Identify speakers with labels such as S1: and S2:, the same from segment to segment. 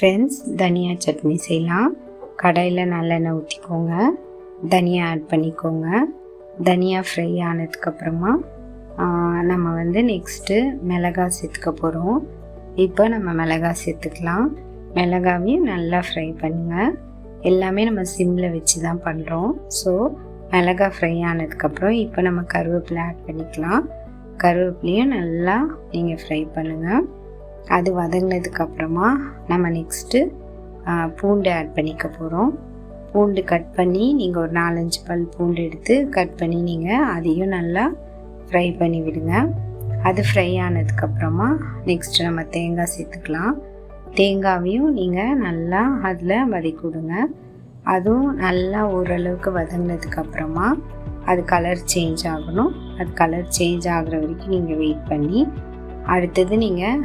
S1: Friends, தனியா சட்னி செய்யலாம். கடாயில் நல்லெண்ணெய் ஊற்றிக்கோங்க, தனியா ஆட் பண்ணிக்கோங்க. தனியா ஃப்ரை ஆனதுக்கப்புறமா நம்ம நெக்ஸ்ட்டு மிளகாய் சேர்த்துக்க போகிறோம். இப்போ நம்ம மிளகாய் சேர்த்துக்கலாம். மிளகாவையும் நல்லா ஃப்ரை பண்ணுங்கள். எல்லாமே நம்ம சிம்மில் வச்சு தான் பண்ணுறோம். ஸோ மிளகாய் ஃப்ரை ஆனதுக்கப்புறம் இப்போ நம்ம கருவேப்பிலை ஆட் பண்ணிக்கலாம். கருவேப்பிலையும் நல்லா நீங்கள் ஃப்ரை பண்ணுங்கள். அது வதங்கினதுக்கப்புறமா நம்ம நெக்ஸ்ட்டு பூண்டு ஆட் பண்ணிக்க போகிறோம். பூண்டு கட் பண்ணி நீங்கள் ஒரு 4-5 பல் பூண்டு எடுத்து கட் பண்ணி நீங்கள் அதையும் நல்லா ஃப்ரை பண்ணி விடுங்க. அது ஃப்ரை ஆனதுக்கப்புறமா நெக்ஸ்ட்டு நம்ம தேங்காய் சேர்த்துக்கலாம். தேங்காவையும் நீங்கள் நல்லா அதில் வதக்கி விடுங்க. அதுவும் நல்லா ஓரளவுக்கு வதங்கினதுக்கப்புறமா அது கலர் சேஞ்ச் ஆகணும். அது கலர் சேஞ்ச் ஆகிற வரைக்கும் நீங்கள் வெயிட் பண்ணி அடுத்தது நீங்கள்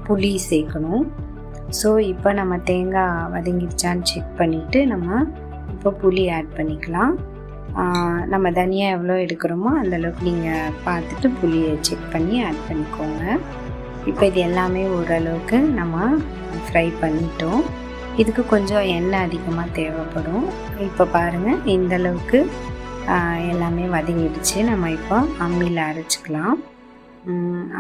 S1: புளி சேர்க்கணும். ஸோ இப்போ நம்ம தேங்காய் வதங்கிடுச்சான்னு செக் பண்ணிவிட்டு நம்ம இப்போ புளி ஆட் பண்ணிக்கலாம். நம்ம தனியா எவ்வளோ எடுக்கிறோமோ அந்தளவுக்கு நீங்கள் பார்த்துட்டு புளியை செக் பண்ணி ஆட் பண்ணிக்கோங்க. இப்போ இது எல்லாமே ஓரளவுக்கு நம்ம ஃப்ரை பண்ணிட்டோம். இதுக்கு கொஞ்சம் எண்ணெய் அதிகமாக தேவைப்படும். இப்போ பாருங்கள், இந்தளவுக்கு எல்லாமே வதங்கிடுச்சு. நம்ம இப்போ அம்மியில் அரைச்சிக்கலாம்.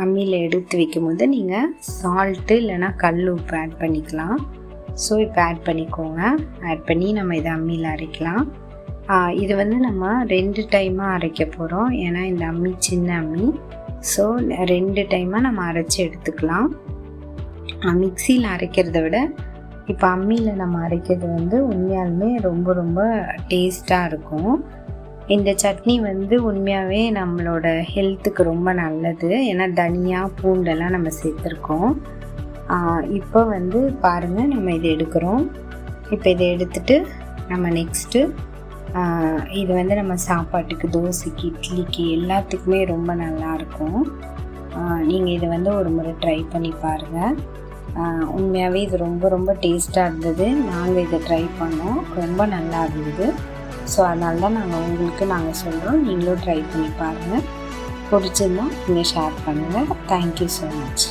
S1: அம்மியில் எடுத்து வைக்கும்போது நீங்கள் சால்ட்டு இல்லைனா கல் உப்பு ஆட் பண்ணிக்கலாம். ஸோ இப்போ ஆட் பண்ணிக்கோங்க. ஆட் பண்ணி நம்ம இதை அம்மியில் அரைக்கலாம். இது நம்ம 2 டைமாக அரைக்க போகிறோம். ஏன்னா இந்த அம்மி சின்ன அம்மி. ஸோ 2 டைமாக நம்ம அரைச்சி எடுத்துக்கலாம். மிக்சியில் அரைக்கிறத விட இப்போ அம்மியில் நம்ம அரைக்கிறது உண்மையாலுமே ரொம்ப ரொம்ப டேஸ்ட்டாக இருக்கும். இந்த சட்னி உண்மையாகவே நம்மளோட ஹெல்த்துக்கு ரொம்ப நல்லது. ஏன்னா தனியா பூண்டெல்லாம் நம்ம சேர்த்துருக்கோம். இப்போ பாருங்கள், நம்ம இதை எடுக்கிறோம். இப்போ இதை எடுத்துட்டு நம்ம நெக்ஸ்ட்டு இது நம்ம சாப்பாட்டுக்கு, தோசைக்கு, இட்லிக்கு எல்லாத்துக்குமே ரொம்ப நல்லாயிருக்கும். நீங்கள் இதை ஒரு முறை ட்ரை பண்ணி பாருங்கள். உண்மையாகவே இது ரொம்ப ரொம்ப டேஸ்ட்டாக இருந்தது. நாங்கள் இதை ட்ரை பண்ணோம், ரொம்ப நல்லா இருந்தது. ஸோ அதனால தான் நாங்கள் சொல்கிறோம். நீங்களும் ட்ரை பண்ணி பாருங்கள். பிடிச்சிருந்தா நீங்கள் ஷேர் பண்ணுங்கள். Thank you so much.